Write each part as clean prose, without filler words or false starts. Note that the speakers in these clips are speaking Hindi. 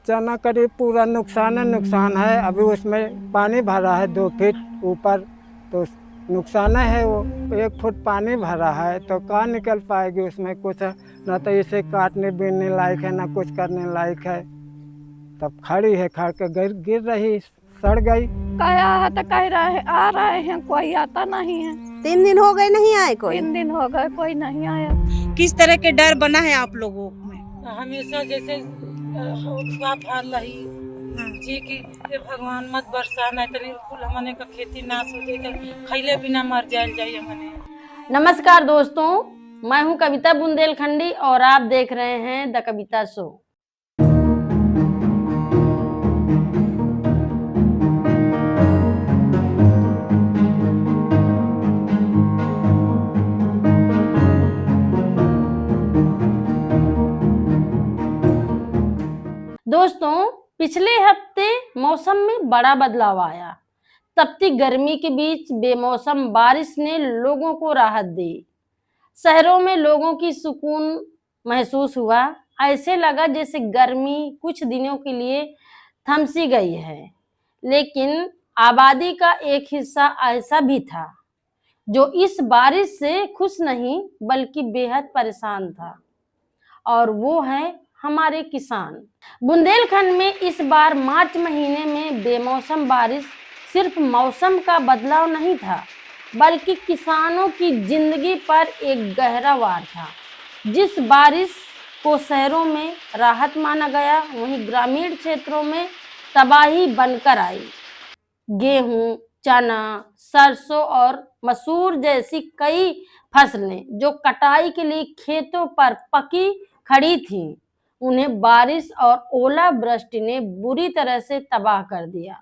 चना करीब पूरा नुकसान है। अभी उसमें पानी भरा है 2 फीट ऊपर, तो नुकसान है। वो 1 फुट पानी भरा है तो कहाँ निकल पाएगी उसमें कुछ, ना तो इसे काटने बीनने लायक है ना कुछ करने लायक है। तब खड़ी है, खड़ के गिर रही, सड़ गई। कहा है तो कह रहे आ रहे हैं, कोई आता नहीं है। 3 दिन हो गए नहीं आए कोई। 3 दिन हो गए कोई नहीं आया। किस तरह के डर बना है आप लोगों में? हमेशा जैसे अफवाह फैल रही जी कि ये भगवान मत बरसा, नहीं तो कुल हमने का खेती नाश हो जाए, तो खैले बिना मर जाए हमने। नमस्कार दोस्तों, मैं हूं कविता बुंदेलखंडी और आप देख रहे हैं द कविता शो। दोस्तों, पिछले हफ्ते मौसम में बड़ा बदलाव आया। तपती गर्मी के बीच बेमौसम बारिश ने लोगों को राहत दी। शहरों में लोगों की सुकून महसूस हुआ। ऐसे लगा जैसे गर्मी कुछ दिनों के लिए थम सी गई है। लेकिन आबादी का एक हिस्सा ऐसा भी था जो इस बारिश से खुश नहीं बल्कि बेहद परेशान था, और वो है हमारे किसान। बुंदेलखंड में इस बार मार्च महीने में बेमौसम बारिश सिर्फ मौसम का बदलाव नहीं था, बल्कि किसानों की जिंदगी पर एक गहरा वार था। जिस बारिश को शहरों में राहत माना गया, वहीं ग्रामीण क्षेत्रों में तबाही बनकर आई। गेहूं, चना, सरसों और मसूर जैसी कई फसलें जो कटाई के लिए खेतों पर पकी खड़ी थीं, उन्हें बारिश और ओलावृष्टि ने बुरी तरह से तबाह कर दिया।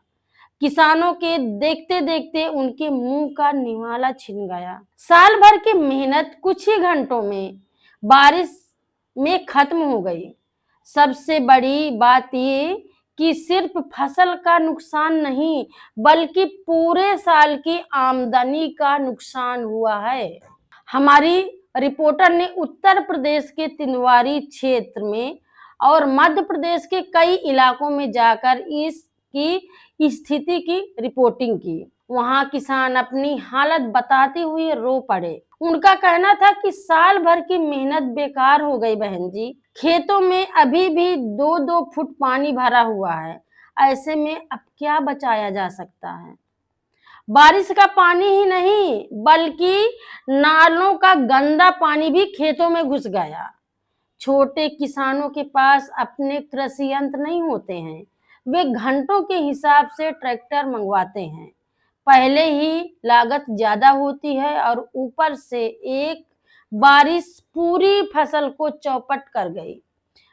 किसानों के देखते देखते उनके मुंह का निवाला छिन गया। साल भर की मेहनत कुछ ही घंटों में बारिश में खत्म हो गई। सबसे बड़ी बात ये कि सिर्फ फसल का नुकसान नहीं बल्कि पूरे साल की आमदनी का नुकसान हुआ है। हमारी रिपोर्टर ने उत्तर प्रदेश के तिनवारी क्षेत्र में और मध्य प्रदेश के कई इलाकों में जाकर इसकी स्थिति की रिपोर्टिंग की। वहां किसान अपनी हालत बताते हुए रो पड़े। उनका कहना था कि साल भर की मेहनत बेकार हो गई बहन जी। खेतों में अभी भी 2-2 फुट पानी भरा हुआ है। ऐसे में अब क्या बचाया जा सकता है? बारिश का पानी ही नहीं बल्कि नालों का गंदा पानी भी खेतों में घुस गया। छोटे किसानों के पास अपने कृषि यंत्र नहीं होते हैं। वे घंटों के हिसाब से ट्रैक्टर मंगवाते हैं। पहले ही लागत ज्यादा होती है और ऊपर से एक बारिश पूरी फसल को चौपट कर गई।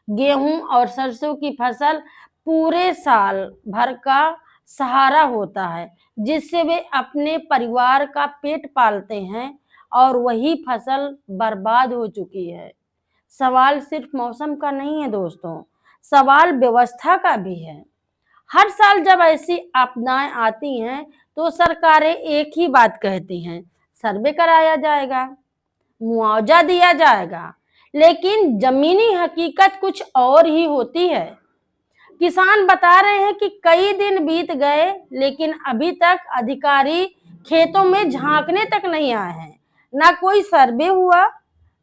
गेहूं और सरसों की फसल पूरे साल भर का सहारा होता है, जिससे वे अपने परिवार का पेट पालते हैं, और वही फसल बर्बाद हो चुकी है। सवाल सिर्फ मौसम का नहीं है दोस्तों, सवाल व्यवस्था का भी है। हर साल जब ऐसी आपदाएं आती हैं तो सरकारें एक ही बात कहती हैं, सर्वे कराया जाएगा, मुआवजा दिया जाएगा, लेकिन जमीनी हकीकत कुछ और ही होती है। किसान बता रहे हैं कि कई दिन बीत गए लेकिन अभी तक अधिकारी खेतों में झांकने तक नहीं आए हैं। ना कोई सर्वे हुआ,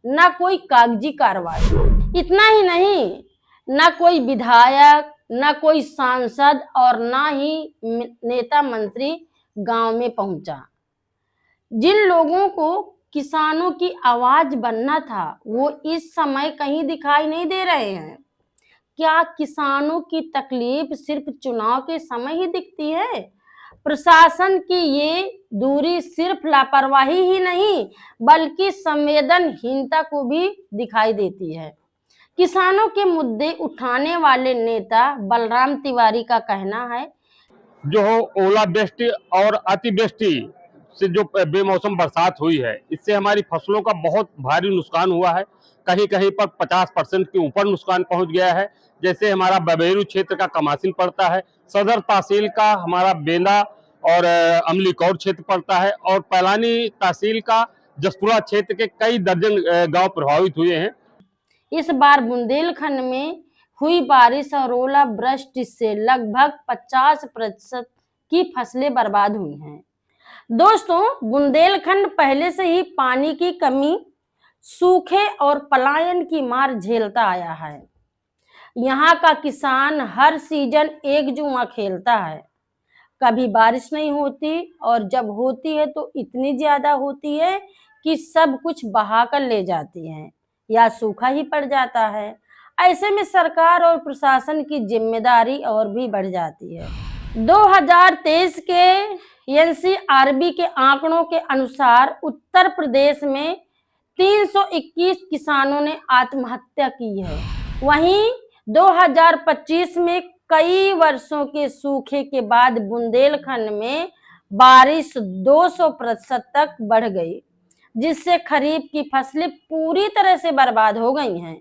ना कोई कागजी कार्रवाई। इतना ही नहीं, ना कोई विधायक, ना कोई सांसद और ना ही नेता मंत्री गांव में पहुंचा। जिन लोगों को किसानों की आवाज बनना था वो इस समय कहीं दिखाई नहीं दे रहे हैं। क्या किसानों की तकलीफ सिर्फ चुनाव के समय ही दिखती है? प्रशासन की ये दूरी सिर्फ लापरवाही ही नहीं बल्कि संवेदनहीनता को भी दिखाई देती है। किसानों के मुद्दे उठाने वाले नेता बलराम तिवारी का कहना है, जो ओलावृष्टि और अतिवृष्टि से जो बेमौसम बरसात हुई है, इससे हमारी फसलों का बहुत भारी नुकसान हुआ है। कहीं कहीं पर 50% के ऊपर नुकसान पहुंच गया है। जैसे हमारा बबेरू क्षेत्र का कमासिन पड़ता है, सदर तहसील का हमारा बेंदा और अमलीकौर क्षेत्र पड़ता है, और पैलानी तहसील का जसपुरा क्षेत्र के कई दर्जन गांव प्रभावित हुए हैं। इस बार बुंदेलखंड में हुई बारिश और ओलावृष्टि से लगभग 50% की फसलें बर्बाद हुई हैं। दोस्तों, बुंदेलखंड पहले से ही पानी की कमी, सूखे और पलायन की मार झेलता आया है। यहाँ का किसान हर सीजन एक जुआ खेलता है। कभी बारिश नहीं होती और जब होती है तो इतनी ज्यादा होती है कि सब कुछ बहाकर ले जाती है या सूखा ही पड़ जाता है। ऐसे में सरकार और प्रशासन की जिम्मेदारी और भी बढ़ जाती है। 2023 के एनसीआरबी के आंकड़ों के अनुसार उत्तर प्रदेश में 321 किसानों ने आत्महत्या की है। वहीं 2025 में कई वर्षों के सूखे के बाद बुंदेलखंड में बारिश 200% तक बढ़ गई, जिससे खरीफ की फसलें पूरी तरह से बर्बाद हो गई हैं।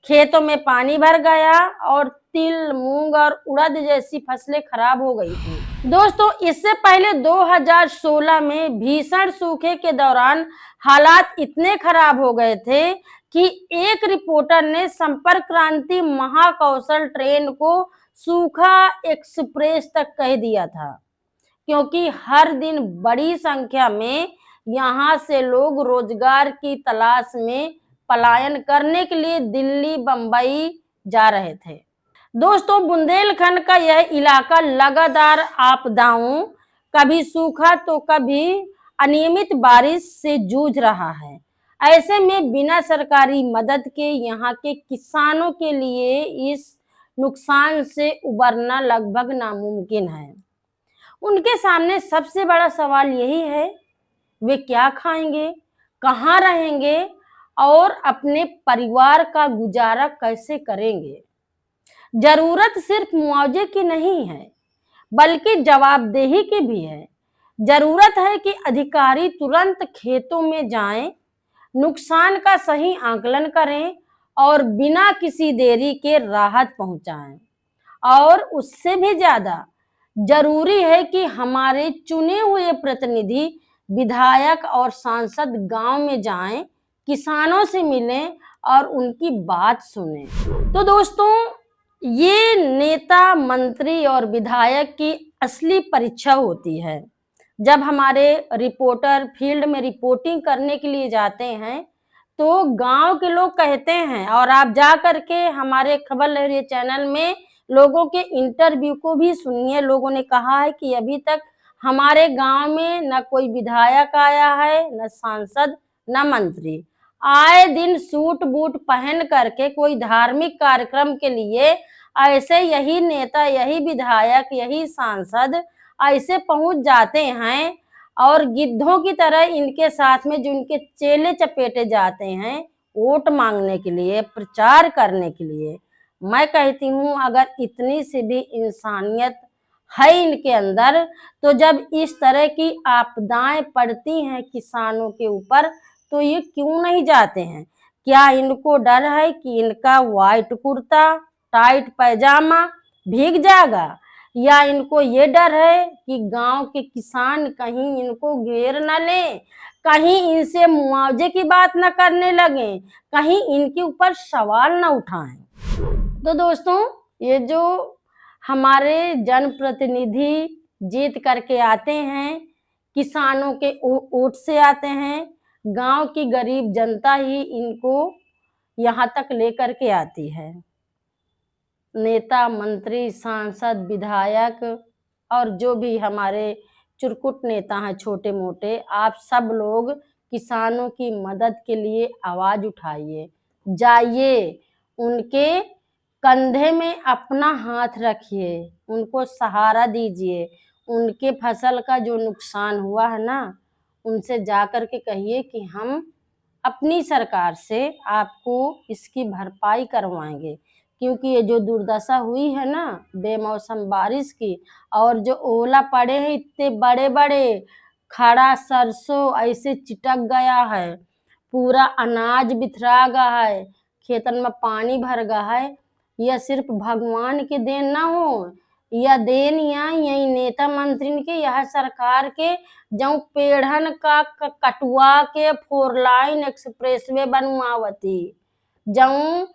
खेतों में पानी भर गया और तिल, मूंग और उड़द जैसी फसलें खराब हो गई थी। दोस्तों, इससे पहले 2016 में भीषण सूखे के दौरान हालात इतने खराब हो गए थे कि एक रिपोर्टर ने संपर्क क्रांति महाकौशल ट्रेन को सूखा एक्सप्रेस तक कह दिया था, क्योंकि हर दिन बड़ी संख्या में यहाँ से लोग रोजगार की तलाश में पलायन करने के लिए दिल्ली, बंबई जा रहे थे। दोस्तों, बुंदेलखंड का यह इलाका लगातार आपदाओं, कभी सूखा तो कभी अनियमित बारिश से जूझ रहा है। ऐसे में बिना सरकारी मदद के यहाँ के किसानों के लिए इस नुकसान से उबरना लगभग नामुमकिन है। उनके सामने सबसे बड़ा सवाल यही है, वे क्या खाएंगे, कहाँ रहेंगे और अपने परिवार का गुजारा कैसे करेंगे। जरूरत सिर्फ मुआवजे की नहीं है, बल्कि जवाबदेही की भी है। जरूरत है कि अधिकारी तुरंत खेतों में जाएं, नुकसान का सही आकलन करें और बिना किसी देरी के राहत पहुंचाएं। और उससे भी ज्यादा जरूरी है कि हमारे चुने हुए प्रतिनिधि, विधायक और सांसद गांव में जाएं, किसानों से मिलें और उनकी बात सुनें। तो दोस्तों, ये नेता, मंत्री और विधायक की असली परीक्षा होती है। जब हमारे रिपोर्टर फील्ड में रिपोर्टिंग करने के लिए जाते हैं तो गांव के लोग कहते हैं, और आप जा करके हमारे खबर लहरिया चैनल में लोगों के इंटरव्यू को भी सुनिए। लोगों ने कहा है कि अभी तक हमारे गांव में न कोई विधायक आया है, न सांसद, न मंत्री। आए दिन सूट बूट पहन करके कोई धार्मिक कार्यक्रम के लिए ऐसे यही नेता, यही विधायक, यही सांसद ऐसे पहुंच जाते हैं और गिद्धों की तरह इनके साथ में जो इनके चेले चपेटे जाते हैं वोट मांगने के लिए, प्रचार करने के लिए। मैं कहती हूँ, अगर इतनी सी भी इंसानियत है इनके अंदर, तो जब इस तरह की आपदाएं पड़ती हैं किसानों के ऊपर तो ये क्यों नहीं जाते हैं? क्या इनको डर है कि इनका व्हाइट कुर्ता, टाइट पैजामा भीग जाएगा, या इनको ये डर है कि गांव के किसान कहीं इनको घेर न लें, कहीं इनसे मुआवजे की बात न करने लगे, कहीं इनके ऊपर सवाल न उठाएं। तो दोस्तों, ये जो हमारे जनप्रतिनिधि जीत करके आते हैं, किसानों के वोट से आते हैं, गांव की गरीब जनता ही इनको यहाँ तक लेकर के आती है। नेता, मंत्री, सांसद, विधायक और जो भी हमारे चुरकुट नेता हैं छोटे मोटे, आप सब लोग किसानों की मदद के लिए आवाज उठाइए, जाइए, उनके कंधे में अपना हाथ रखिए, उनको सहारा दीजिए। उनके फसल का जो नुकसान हुआ है ना, उनसे जाकर के कहिए कि हम अपनी सरकार से आपको इसकी भरपाई करवाएंगे, क्योंकि ये जो दुर्दशा हुई है ना बेमौसम बारिश की, और जो ओला पड़े हैं इतने बड़े बड़े, खड़ा सरसों ऐसे चिटक गया है, पूरा अनाज बिथरा गया है, खेतन में पानी भर गया है। यह सिर्फ भगवान के देन ना हो, यह देन यही नेता मंत्री के, यह सरकार के, जो पेड़न का कटुआ के 4 लाइन एक्सप्रेसवे बनवावती, जो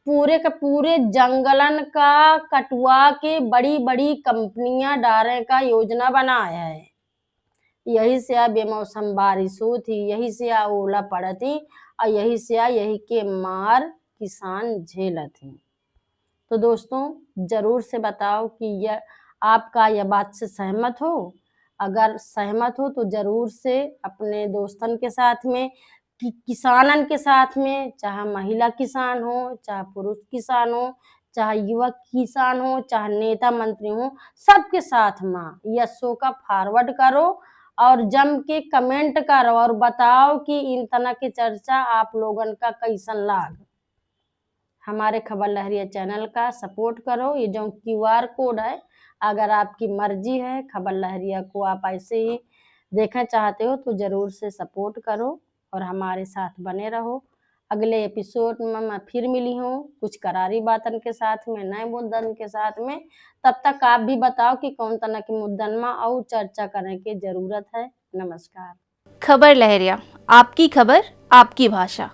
पूरे के पूरे जंगलन का कटवा के बड़ी बड़ी कंपनियां डाले का योजना बनाया है। यही से आ बेमौसम बारिश हुई थी, यही से आ ओला पड़ा थी और यही से आ यही के मार किसान झेला थी। तो दोस्तों जरूर से बताओ कि यह आपका यह बात से सहमत हो। अगर सहमत हो तो जरूर से अपने दोस्तन के साथ में किसानन के साथ में, चाहे महिला किसान हो, चाहे पुरुष किसान हो, चाहे युवक किसान हो, चाहे नेता मंत्री हो, सबके साथ में यह शो का फॉरवर्ड करो और जम के कमेंट करो और बताओ कि इन तरह की चर्चा आप लोगन का कैसन लाग। हमारे खबर लहरिया चैनल का सपोर्ट करो। ये जो QR कोड है, अगर आपकी मर्जी है खबर लहरिया को आप ऐसे ही देखना चाहते हो तो जरूर से सपोर्ट करो और हमारे साथ बने रहो। अगले एपिसोड में मैं फिर मिली हूँ कुछ करारी बातन के साथ में, नए मुद्दन के साथ में। तब तक आप भी बताओ कि कौन तरह के मुद्दन में और चर्चा करने की जरूरत है। नमस्कार। खबर लहरिया, आपकी खबर आपकी भाषा।